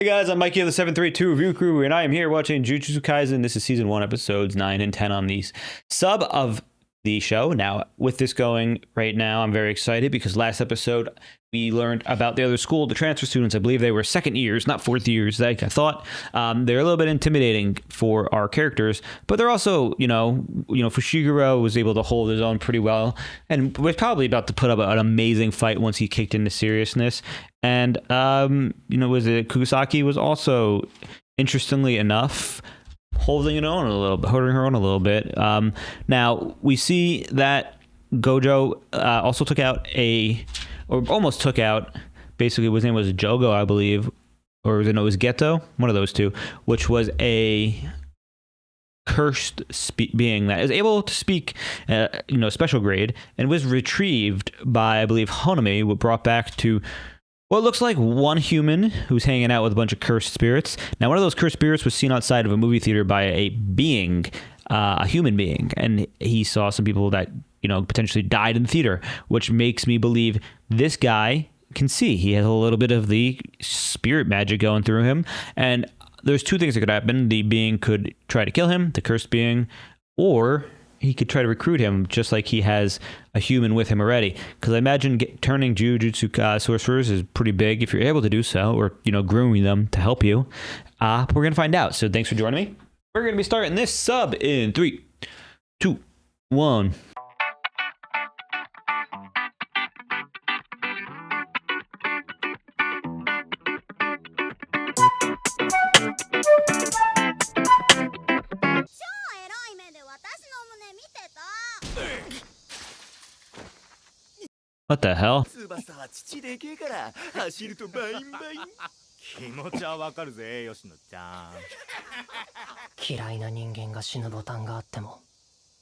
Hey guys, I'm Mikey of the 732 Review Crew, and I am here watching Jujutsu Kaisen. This is Season 1, Episodes 9 and 10 on the sub of the show. Now, with this going right now, I'm very excited because last episode we learned about the other school, the transfer students. I believe they were second years, not fourth years, like I thought. They're a little bit intimidating for our characters, but they're also, Fushiguro was able to hold his own pretty well, and was probably about to put up an amazing fight once he kicked into seriousness. And, Kugisaki was also, interestingly enough, holding her own a little bit. Now, we see that Gojo also almost took out, basically, his name was Jogo, I believe, or it was Geto, one of those two, which was a cursed being that is able to speak, special grade, and was retrieved by, I believe, Honami, brought back to what looks like one human who's hanging out with a bunch of cursed spirits. Now, one of those cursed spirits was seen outside of a movie theater by a human being, and he saw some people that, potentially died in the theater, which makes me believe this guy can see. He has a little bit of the spirit magic going through him, and there's two things that could happen. The being could try to kill him, the cursed being, or he could try to recruit him, just like he has a human with him already. Because I imagine turning Jujutsu sorcerers is pretty big if you're able to do so, or, grooming them to help you. But we're going to find out. So thanks for joining me. We're going to be starting this sub in 3, 2, 1. What the hell?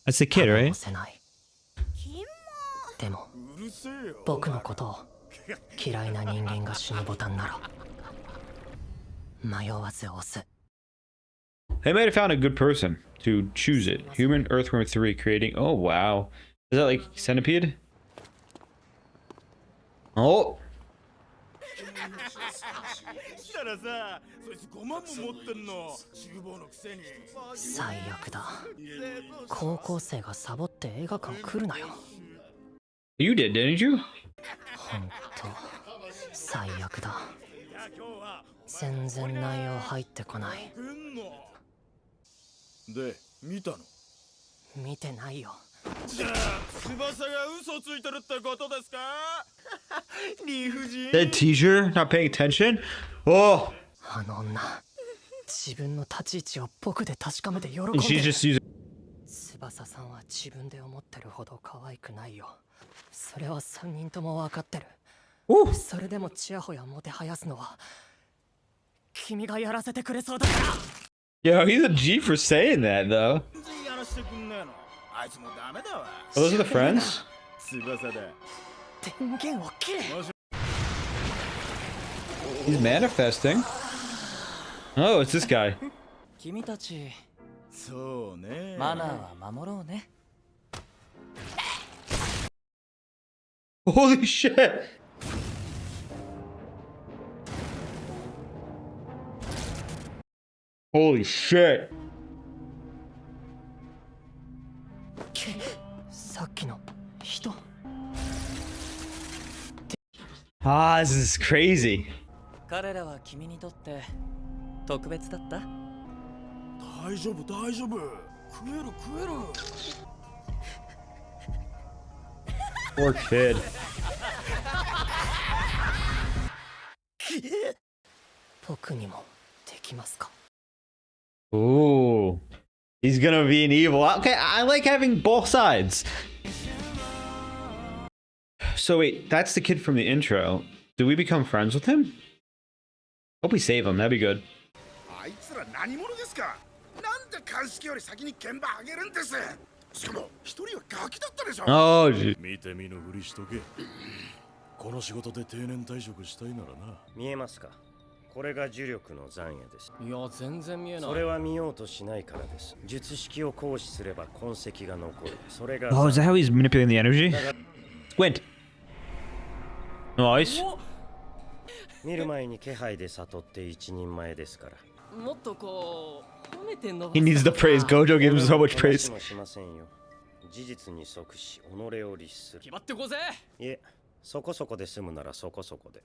That's the kid, right? They might have found a good person to choose it. Human Earthworm 3 creating. Oh, wow. Is that like Centipede? Oh! You did, didn't you? That teacher not paying attention? Oh! She's just using. Ooh. Yo, he's a G for saying that, though. Oh, those are the friends? He's manifesting. Oh, it's this guy. Holy shit! Holy shit! This is crazy. Poor kid. Ooh. He's gonna be an evil. Okay, I like having both sides. So wait, that's the kid from the intro. Do we become friends with him? Hope we save him, that'd be good. Oh, geez. Oh, is that how he's manipulating the energy? Squint. Nice. 見る前に気配で悟って一人前ですから。もっとこう褒めてんの。He needs the praise. Gojo gives him so much praise. もしませんよ。事実に即し己を律する。決まってこぜ。いえ、そこそこで済むならそこそこで。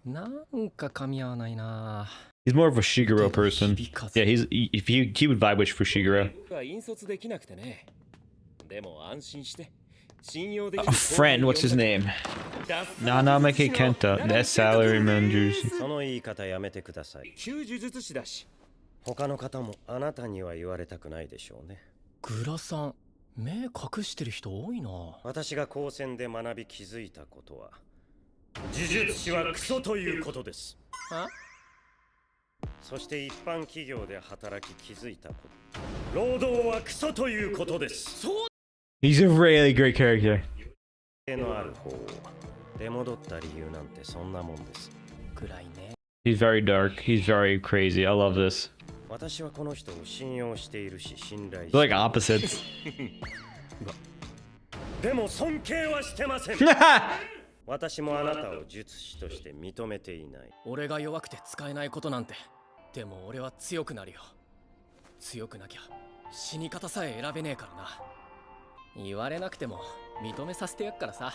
なんか噛み合わないな。 He's more of a Shiguro person. Yeah, he would vibe with Fushiguro. 引率できなくてね。でも安心して。A friend, what's his name? Nanameke Kenta. That's salaryman juicy. その言い方やめてください。旧呪術師だし。他の方もあなたには言われたくないでしょうね。グラさん、目隠してる人多いな。私が高専で学び気づいたことは、呪術師はクソということです。そして一般企業で働き気づいたこと、労働はクソということです。He's a really great character. のある方を出戻った理由なんてそんなもんです。暗いね。He's very dark. He's very crazy. I love this. 私はこの人を信用しているし信頼して They're like opposites. でも尊敬はしてません。私もあなたを術師として認めていない。俺が弱くて使えないことなんて。でも俺は強くなるよ。強くなきゃ死に方さえ選べねえからな。言われなくても認めさせてやっからさ。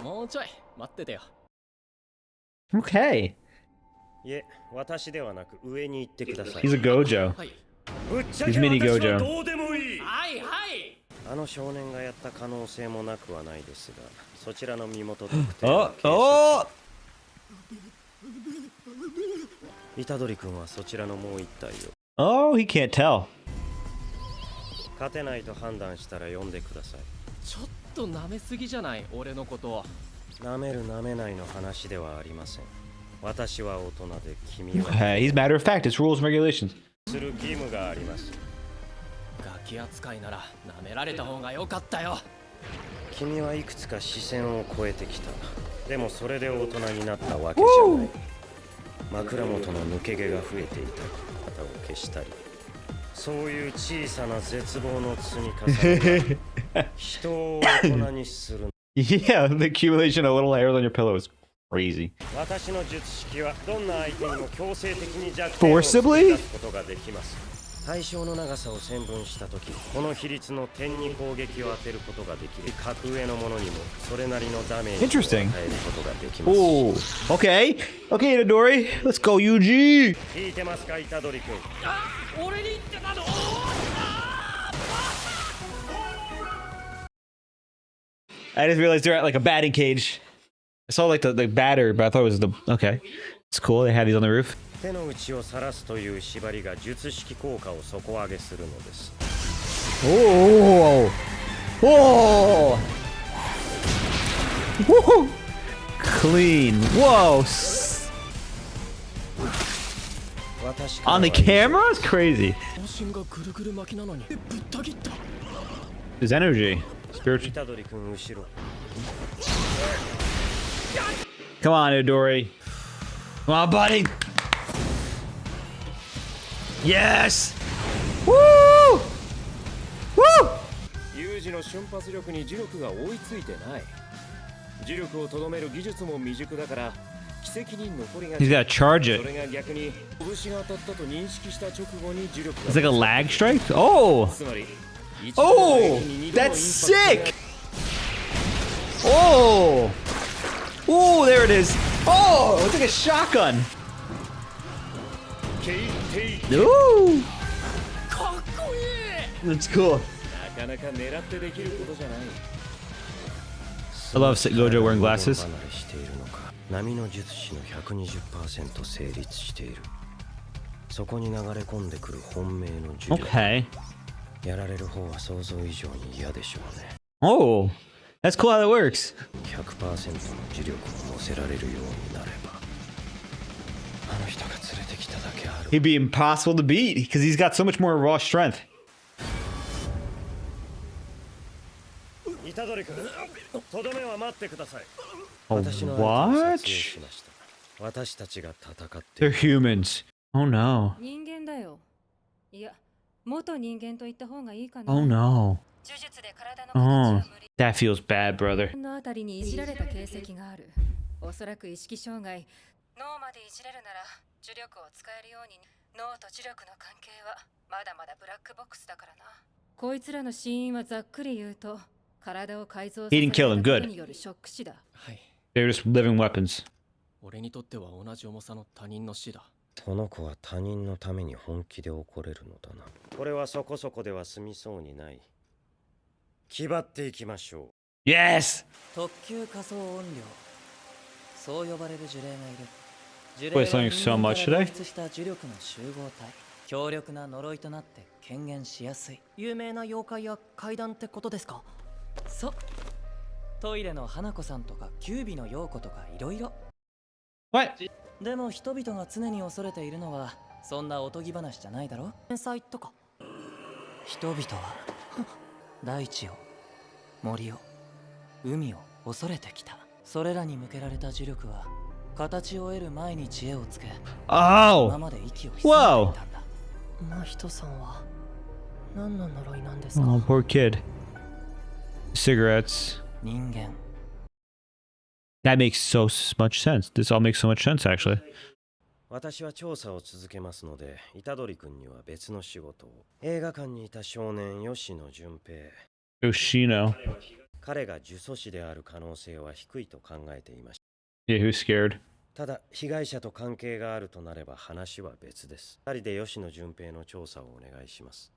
もうちょい待っててよ。Okay. いえ、私ではなく上に行ってください。He's a Gojo. はい。ぶっちゃ He's け mini 私は Gojo. どうでもいい。はいはい。あの少年がやった可能性もなくはないですが、そちらの身元特定 Oh, は oh! 虎杖君はそちらのもう一体を。Oh, he can't tell. 勝てないと判断したら呼んでください。ちょっと舐めすぎじゃない俺のこと。舐める舐めないの話ではありません。私は大人で君は He's matter of fact. It's rules and regulations. する義務があります。ガキ扱いなら舐められた方が良かったよ。君はいくつか視線を超えてきた。でもそれで大人になったわけじゃない。枕元の抜け毛が増えていた肩を消したり、そういう小さな絶望の積み重ねが人を大人にする。Yeah, the accumulation of little hairs on your pillow is crazy. 私の術式はどんな相手にも強制的に弱点を突き出すことができます。対象の長さを線分したとき、この比率の点に攻撃を当てることができる。格上のものにもそれなりのダメージを与えることができます。Oh, okay. Okay, Itadori. Let's go, Yuji. 聞いてますか、虎杖君。俺に言ってたの。I just realized they're at like a batting cage. I saw like the batter, but I thought it was the... Okay. It's cool. They have these on the roof. 手の内を晒すという縛りが術式効果を底上げするのです。Oh! Whoa! Whoa! Clean. Whoa! On the camera? It's crazy. 身がぐるぐる巻きなのにぶった切った。 His energy. Spiritual. 虎杖君後ろ。 Come on, Itadori. Come on, buddy. Yes! Woo! Woo! 有事の瞬発力に呪力が追いついてない。呪力をとどめる技術も未熟だから奇跡に残りが。 He's gotta charge そ it. れが逆に拳が当たったと認識した直後に呪力が。 It's like a lag strike? Oh! つまり Oh! That's sick! Oh! Oh, there it is! Oh! It's like a shotgun! Ooh! かっこいい。 That's cool. なかなか狙ってできることじゃない。 I love Gojo wearing glasses. 離れしているのか。波の術師の 120% 成立している。そこに流れ込んでくる本命の呪力。 Okay. やられる方は想像以上に嫌でしょうね。 Oh! That's cool how that works. 100% の呪力を乗せられるようになれば、あの人が連れてきただけある。 He'd be impossible to beat because he's got so much more raw strength. 虎杖君、とどめは待ってください。 Oh, 私の相手を what? 撮影しました。私たちが戦ってい They're る。 humans. Oh no. 人間だよ。いや、元人間と言った方がいいかな。 Oh no. 呪術で体の Oh, 形は無理。 that feels bad, brother. この辺りにいじられた形跡がある。おそらく意識障害、脳までいじれるなら呪力を使えるように。脳と磁力の関係はまだまだブラックボックスだからな。こいつらの死因はざっくり言うと体を改造させ He ら didn't kill れ him. た Good. ことによるショック死だ。はい。 They're just living weapons. 俺にとっては同じ重さの他人の死だ。その子は他人のために本気で怒れるのだな。これはそこそこでは済みそうにない。気張っていきましょう。 Yes! 特級仮想音量、そう呼ばれる呪霊がいる。呪 Boy, thanks so much 人間から today. 放出した呪力の集合体、強力な呪いとなって権限しやすい。有名な妖怪や怪談ってことですか？そう、トイレの花子さんとかキュービの陽子とかいろいろ。 What? でも人々が常に恐れているのはそんなおとぎ話じゃないだろ。天才とか。人々は大地を、森を、海を恐れてきた。それらに向けられた呪力は形を得る前に知恵をつけ、今 Oh! まで息を潜めていたんだ。真人さんは何の呪いなんですか？ Oh, poor kid. Cigarettes. 人間。 That makes so much sense. This all makes so much sense, actually. 私は調査を続けますので、虎杖君には別の仕事を。映画館にいた少年吉野純平。 Yoshino. 彼が呪詛師である可能性は低いと考えていました。 Yeah, who's scared? ただ、被害者と関係があるとなれば話は別です。二人で吉野純平の調査をお願いします。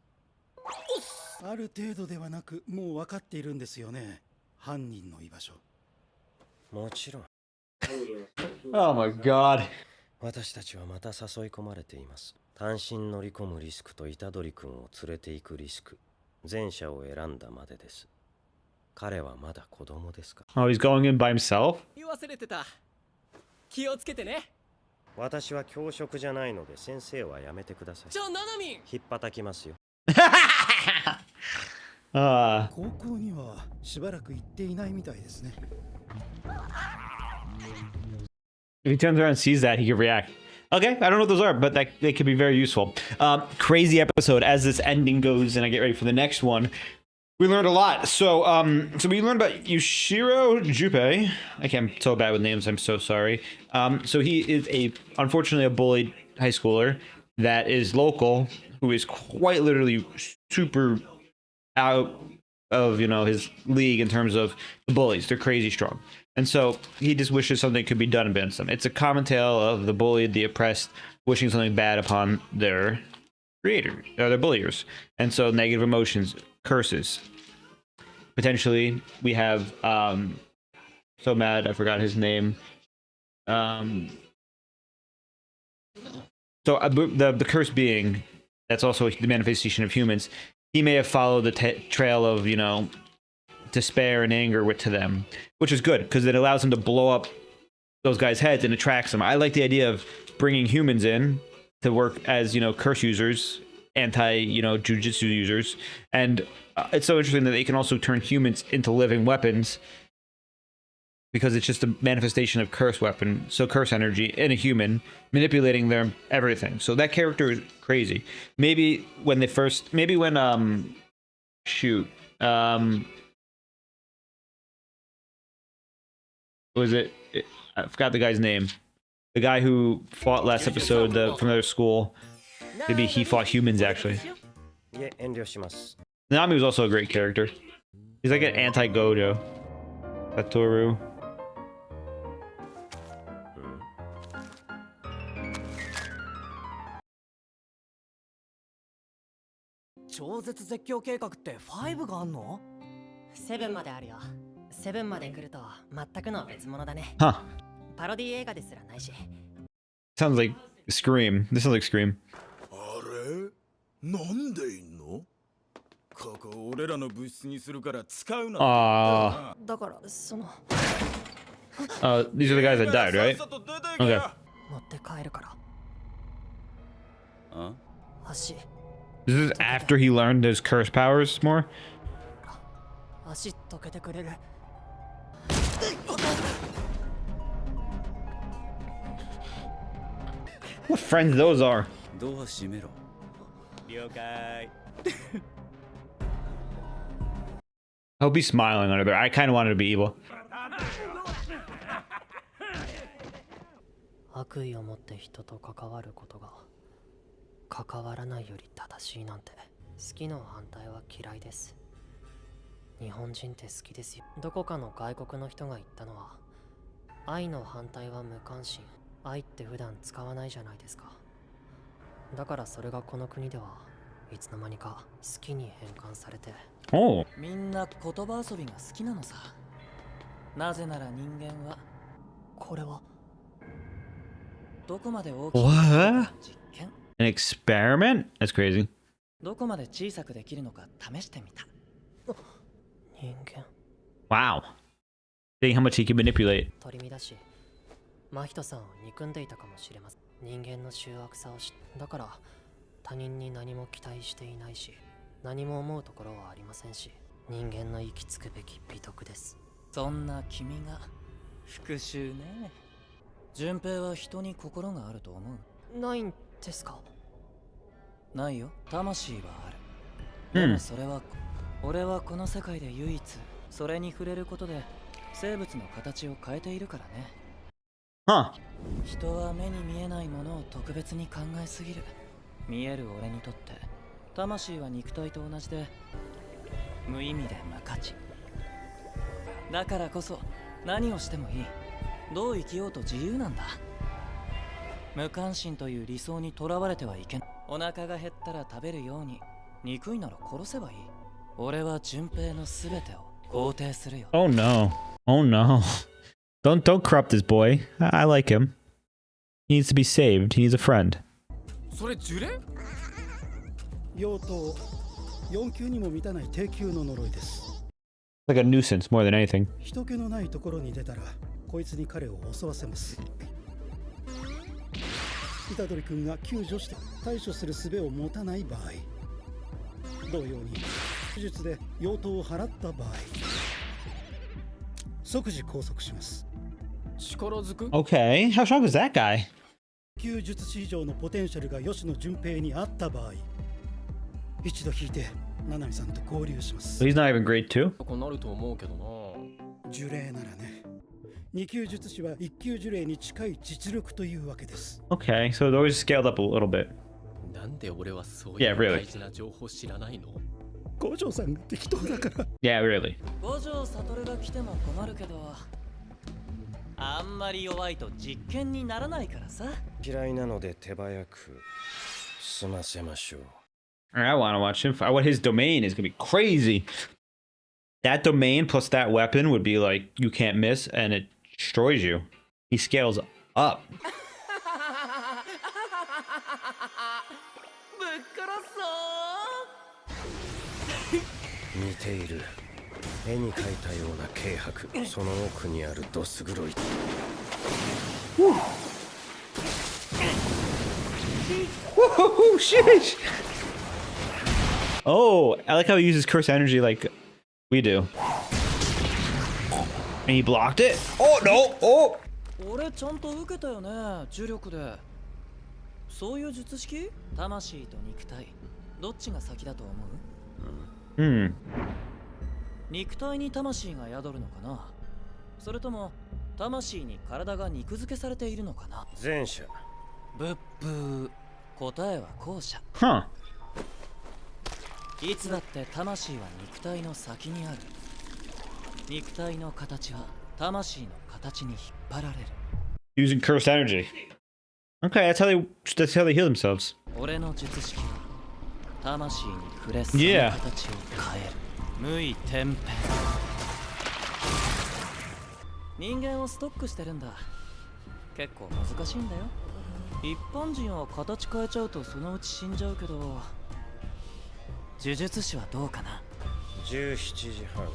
ある程度ではなく、もう分かっているんですよね。犯人の居場所。もちろん。 Oh my god. 私たちはまた誘い込まれています。単身乗り込むリスクと虎杖君を連れて行くリスク。前者を選んだまでです。彼はまだ子供ですか？ Oh, he's going in by himself? 言わせれてた。気をつけてね。私は教職じゃないので先生はやめてください。じゃあナナミン。引っ叩きますよ。Uh, 高校にはしばらく行っていないみたいですね。 if he turns around and sees that, he could react. Okay, I don't know what those are, but that they could be very useful. Crazy episode. As this ending goes, and I get ready for the next one, we learned a lot. So we learned about Yushiro Junpei. I'm so bad with names. I'm so sorry. So he is unfortunately a bullied high schooler that is local, who is quite literally super out of his league in terms of the bullies. They're crazy strong. And so he just wishes something could be done against them. It's a common tale of the bullied, the oppressed, wishing something bad upon their creator, their bulliers. And so negative emotions, curses. Potentially, we have so mad I forgot his name. So the curse being that's also the manifestation of humans. He may have followed the trail of despair and anger to them, which is good because it allows them to blow up those guys' heads and attracts them. I like the idea of bringing humans in to work as curse users, jujutsu users, and it's so interesting that they can also turn humans into living weapons because it's just a manifestation of curse weapon, so curse energy in a human manipulating their everything. So that character is crazy. Maybe when was it? I forgot the guy's name. The guy who fought last episode from their school. Maybe he fought humans actually. いえ、遠慮します。 Nami was also a great character. He's like an anti-Gojo. Satoru. 超絶絶叫計画って5があんの？7まであるよ。7まで来ると全くの別物だね。 Huh. パロディ映画ですらないし。 Sounds like Scream. This sounds like Scream. あれなんでいんの？ここ俺らの物質にするから使うな。だからその These are the guys that died, right? Okay. 持って帰るから。あ？足 This is after he learned his curse powers more? 足溶けてくれる。 What friends those are? ドア閉めろ。了解。 I hope he's smiling under there. I kind of wanted to be evil. 悪意を持って人と関わることが関わらないより正しいなんて。好きの反対は嫌いです。日本人って好きですよ。どこかの外国の人が言ったのは、愛の反対は無関心。愛って普段使わないじゃないですか。だからそれがこの国ではいつの間にか好きに変換されて。Oh. みんな言葉遊びが好きなのさ。なぜなら人間はこれはどこまで大きく What? 実験、 An experiment? That's crazy. どこまで小さくできるのか試してみた。人間 Wow. Seeing how much he can manipulate. 取り乱し、真人さんを憎んでいたかもしれません。人間の醜悪さをだから他人に何も期待していないし、何も思うところはありませんし、人間の行き着くべき美徳です。そんな君が復讐ね。順平は人に心があると思う？ないんですか？ないよ。魂はある。でもそれは、俺はこの世界で唯一それに触れることで生物の形を変えているからね。Huh. 人は目に見えないものを特別に考えすぎる。見える俺にとって魂は肉体と同じで無意味で無価値。だからこそ何をしてもいい。どう生きようと自由なんだ。無関心という理想にとらわれてはいけない。お腹が減ったら食べるように、憎いなら殺せばいい。俺は順平のすべてを肯定するよ。Oh no. Oh no. Don't corrupt this boy. I like him. He needs to be saved. He needs a friend. それ呪霊？妖刀4級にも満たない低級の呪いです。 Like a nuisance more than anything. 人気のないところに出たらこいつに彼を襲わせます。虎杖君が救助して対処する術を持たない場合、同様に手術で妖刀を払った場合、即時拘束します。力づく？ Okay. How strong is that guy? 旧術師以上のポテンシャルが吉野純平にあった場合、一度引いて七海さんと合流します。 So he's not even grade 2? こうなると思うけどな。呪霊ならね、二級術師は一級呪霊に近い実力というわけです。 Okay. So they're always scaled up a little bit. なんで俺はそうい Yeah, う really. 大事な情報知らないの？五条さんが適当だから。 Yeah, really. 五条悟が来ても困るけど、あんまり弱いと実験にならないからさ。嫌いなので手早く済ませましょう。 All right, I want to watch him. What his domain is going to be crazy. That domain plus that weapon would be like you can't miss and it destroys you. He scales up. ぶっ殺そう似ている。絵に描いたような軽薄。その奥にあるどす黒い。 Woohoo! Sheesh! Oh, I like how he uses curse energy like we do. And he blocked it. Oh no! Oh! 俺ちゃんと受けたよね、呪力で。そういう術式？魂と肉体、どっちが先だと思う？ Hmm. 肉体に魂が宿るのかな、それとも魂に体が肉付けされているのかな。前者。ブッブー。答えは後者。 Huh. いつだって魂は肉体の先にある。肉体の形は魂の形に引っ張られる。 Using cursed energy. Okay, that's how they heal themselves. 俺の術式は魂に触れその Yeah. 形を変える。無意転変。人間をストックしてるんだ。結構難しいんだよ。一般人は形変えちゃうとそのうち死んじゃうけど、呪術師はどうかな。17時半。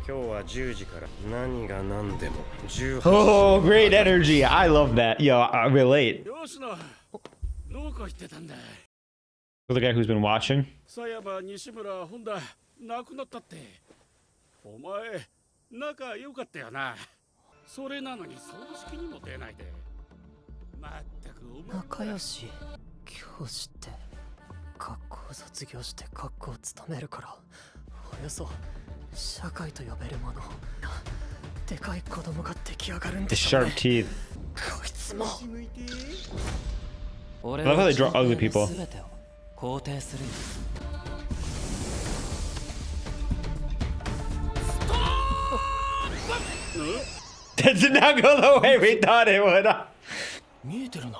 今日は10時から何が何でも18時。 Oh, great energy. I love that. Yo, I relate. よしな、どこ行ってたんだ。 For the guy who's been watching. さやば西村本田亡くなったって。お前仲良かったよな。それなのに葬式にも出ないで。まったくお前仲良し教師って学校卒業して学校を務めるから、およそ社会と呼べるもの。でかい子供が出来上がるん The でしょう sharp ね。 teeth. こいつ俺 I love how they draw ugly people. 全てを肯定するよ That did not go the way we thought it would. 見えてるな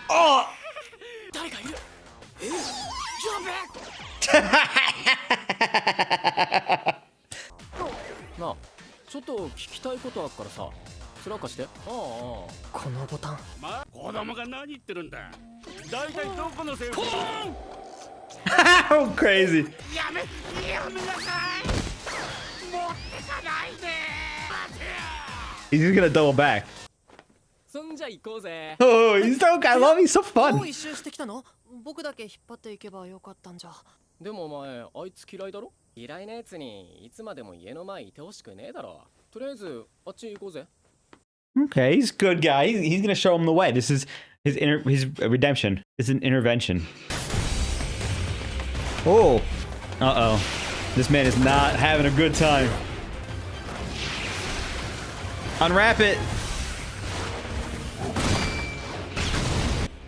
Oh! 誰かいるなあちょっと聞きたいことあっからさ面貸してああこのボタンまあ子供が何言ってるんだ大体どこのセリフ How crazy. やめなさい持ってかないで待てよ He's just gonna double back. そんじゃ行こうぜ Oh, he's so I love he's so も fun. う一周してきたの？僕だけ引っ張っていけばよかったんじゃ。でもお前あいつ嫌いだろ嫌いなやつにいつまでも家の前いてほしくねえだろとりあえずあっち行こうぜ Okay, he's a good guy. He's gonna show him the way. This is his redemption. It's an intervention. Oh, uh-oh. This man is not having a good time. Unwrap it.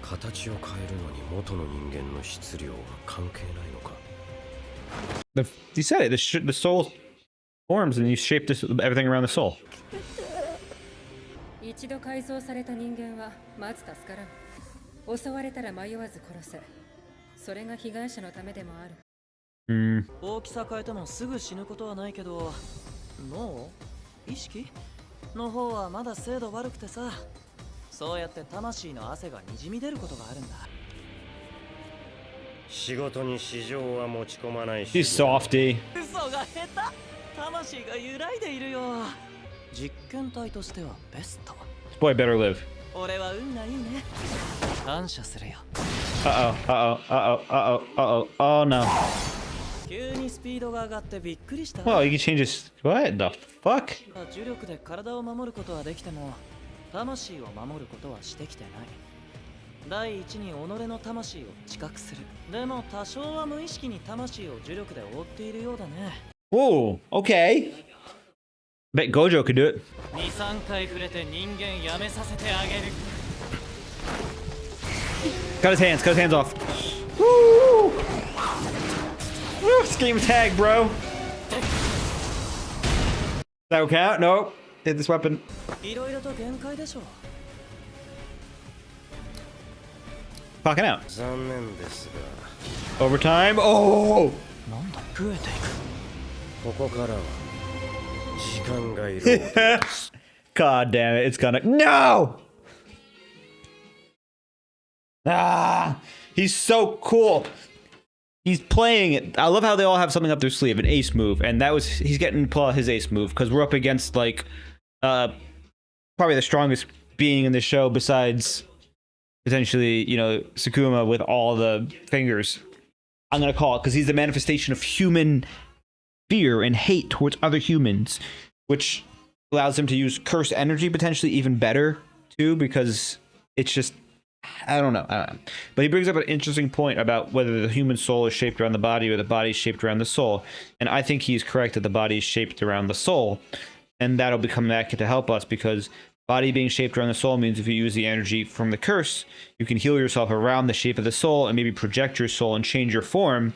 形を変えるのに元の人間の質量は関係ないのか You said it. The soul forms and you shape everything around the soul. 一度改造された人間はまず助からん。襲われたら迷わず殺せ。それが被害者のためでもある。大きさ変えてもすぐ死ぬことはないけど脳意識の方はまだ精度悪くてさそうやって魂の汗がにじみ出ることがあるんだ仕事に市場は持ち込まないし He's softy. 嘘が下手魂が揺らいでいるよ実験体としてはベスト This boy better live. 俺は運がいいね感謝するよ Oh no. 急にスピードが上がってびっくりした Well, you can change his. What the fuck? 重力で体を守ることはできても魂を守ることはしてきてない第一に己の魂を知覚するでも多少は無意識に魂を重力で覆っているようだね Whoa, okay. Bet Gojo could do it. 2,3 回触れて人間やめさせてあげる Cut his hands off. Woo! Woo! Scheme tag, bro. That will count? Nope. Hit this weapon. いろいろと限界でしょ Pocket out. 残念ですが Overtime. Oh! なんだ増えていくここからは時間がいる God damn it. It's gonna. No! Ah! He's so cool. He's playing it. I love how they all have something up their sleeve, an ace move, and he's getting to pull out his ace move because we're up against like probably the strongest being in the show besides potentially, you know, Sukuma with all the fingers. I'm gonna call it because he's the manifestation of human fear and hate towards other humans, which allows him to use curse energy potentially even better too, because it's just I don't know. But he brings up an interesting point about whether the human soul is shaped around the body or the body is shaped around the soul. And I think he's correct that the body is shaped around the soul. And that'll become back to help us because body being shaped around the soul means if you use the energy from the curse, you can heal yourself around the shape of the soul and maybe project your soul and change your form.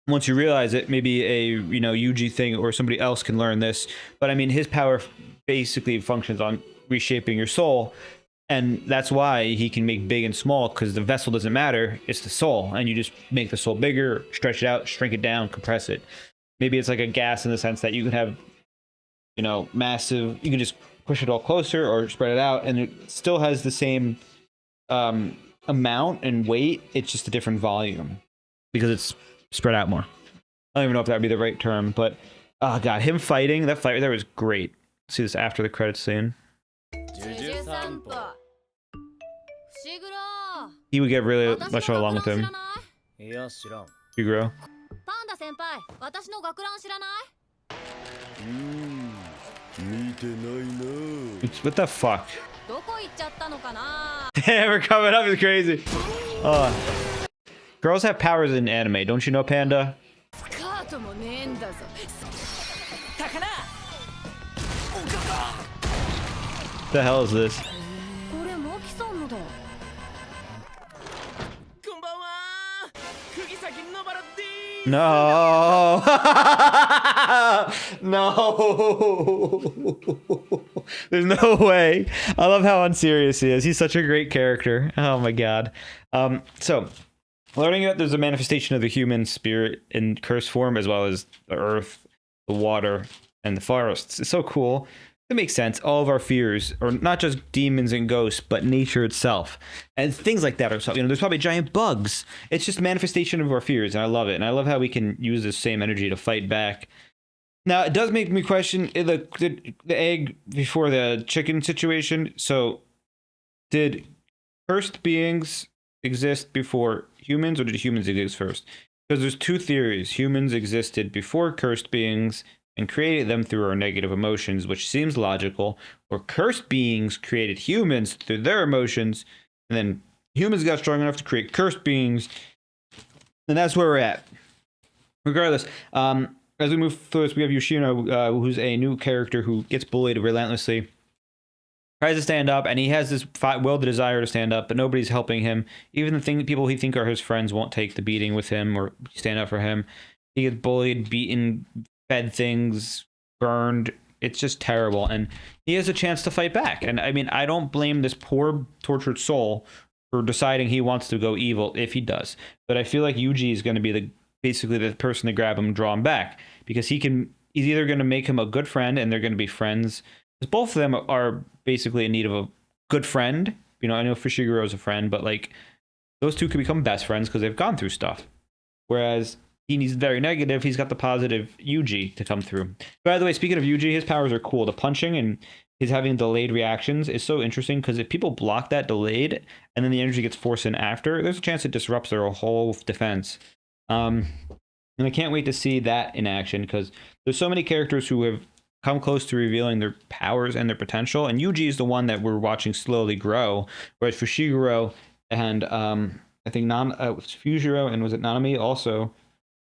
Once you realize it, maybe a, you know, Yuji thing or somebody else can learn this. But I mean, his power basically functions on reshaping your soul. And that's why he can make big and small, because the vessel doesn't matter. It's the soul. And you just make the soul bigger, stretch it out, shrink it down, compress it. Maybe it's like a gas in the sense that you can have, you know, massive, you can just push it all closer or spread it out. And it still has the same amount and weight. It's just a different volume because it's spread out more. I don't even know if that would be the right term, but oh god, him fighting, that fight there was great. See this after the credits scene. He would get really much along with him. Figuro. What the fuck? We're coming up is crazy. Girls have powers in anime, don't you know, Panda? The hell is this? No. No. There's no way. I love how unserious he is. He's such a great character. Oh my god. So learning that there's a manifestation of the human spirit in curse form, as well as the earth, the water, and the forests. It's so cool. It makes sense. All of our fears are not just demons and ghosts, but nature itself. And things like that are, there's probably giant bugs. It's just manifestation of our fears, and I love it. And I love how we can use this same energy to fight back. Now, it does make me question the egg before the chicken situation. So, did cursed beings exist before humans, or did humans exist first? Because there's two theories. Humans existed before cursed beings and created them through our negative emotions, which seems logical, or cursed beings created humans through their emotions, and then humans got strong enough to create cursed beings, and that's where we're at. Regardless, as we move through this, we have Yoshino, who's a new character who gets bullied relentlessly, tries to stand up, and he has this will, the desire to stand up, but nobody's helping him. Even the people he think are his friends won't take the beating with him or stand up for him. He gets bullied, beaten, fed things, burned. It's just terrible, and he has a chance to fight back. And I mean, I don't blame this poor tortured soul for deciding he wants to go evil if he does, but I feel like Yuji is going to be basically the person to grab him and draw him back, because he's either going to make him a good friend and they're going to be friends, because both of them are basically in need of a good friend. I know Fushiguro is a friend, but like those two could become best friends because they've gone through stuff, whereas he's very negative. He's got the positive Yuji to come through. By the way, speaking of Yuji, his powers are cool. The punching and his having delayed reactions is so interesting, because if people block that delayed and then the energy gets forced in after, there's a chance it disrupts their whole defense. And I can't wait to see that in action, because there's so many characters who have come close to revealing their powers and their potential, and Yuji is the one that we're watching slowly grow, whereas Fushiguro and I think Fujiro and was it Nanami also.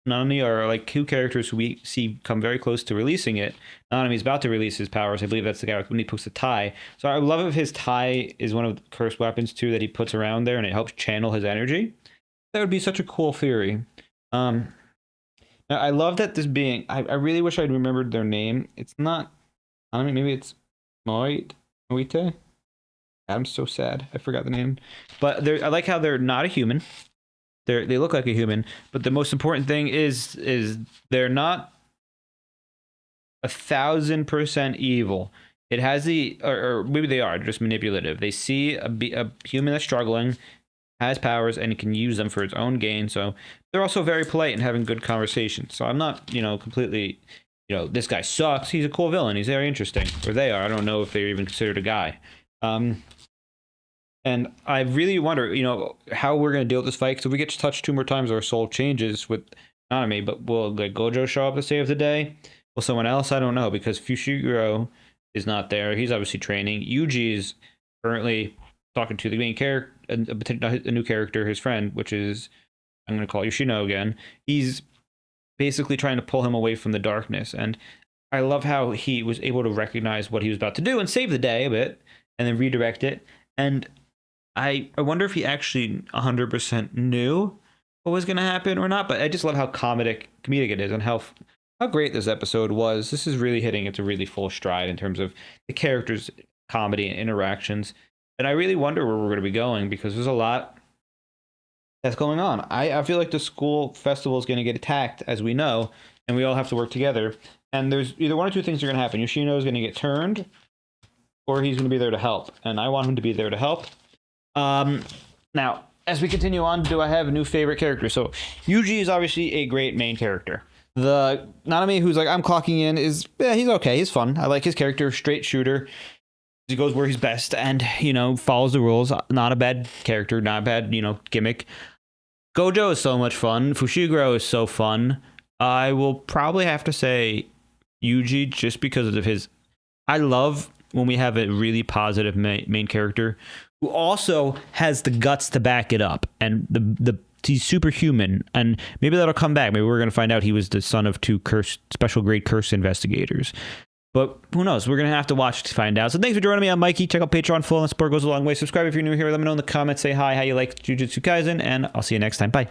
Nanami are like two characters who we see come very close to releasing it. Nanami's about to release his powers. I believe that's the guy when he puts the tie. So I love if his tie is one of the cursed weapons too that he puts around there, and it helps channel his energy. That would be such a cool theory. Now I love that this being. I really wish I'd remembered their name. It's not. I don't know. Maybe it's Moite. I'm so sad. I forgot the name. But I like how they're not a human. They look like a human, but the most important thing is they're not 1,000% evil. It has or maybe they are just manipulative. They see a human that's struggling, has powers, and can use them for its own gain. So they're also very polite and having good conversations. So I'm not, completely, this guy sucks. He's a cool villain. He's very interesting. Or they are. I don't know if they're even considered a guy. And I really wonder, how we're going to deal with this fight. Because if we get touched 2 more times, our soul changes with Nanami. But will Gojo show up to save the day? Will someone else? I don't know. Because Fushiguro is not there. He's obviously training. Yuji is currently talking to the main character, a new character, his friend, which is, I'm going to call Yoshino again. He's basically trying to pull him away from the darkness. And I love how he was able to recognize what he was about to do and save the day a bit and then redirect it. And I wonder if he actually 100% knew what was going to happen or not, but I just love how comedic it is and how great this episode was. This is really hitting its a really full stride in terms of the characters, comedy, and interactions. And I really wonder where we're going to be going, because there's a lot that's going on. I feel like the school festival is going to get attacked, as we know, and we all have to work together. And there's either one or two things are going to happen. Yoshino is going to get turned, or he's going to be there to help. And I want him to be there to help. Now, as we continue on, do I have a new favorite character? So Yuji is obviously a great main character. The Nanami, who's like, I'm clocking in, he's okay. He's fun. I like his character, straight shooter. He goes where he's best and, follows the rules. Not a bad character, not a bad, gimmick. Gojo is so much fun. Fushiguro is so fun. I will probably have to say Yuji, just because of his... I love when we have a really positive main character who also has the guts to back it up, and he's superhuman, and maybe that'll come back. Maybe we're going to find out he was the son of 2 special grade curse investigators. But who knows? We're going to have to watch to find out. So thanks for joining me. I'm Mikey. Check out Patreon. Full and support goes a long way. Subscribe if you're new here. Let me know in the comments. Say hi, how you like Jujutsu Kaisen, and I'll see you next time. Bye.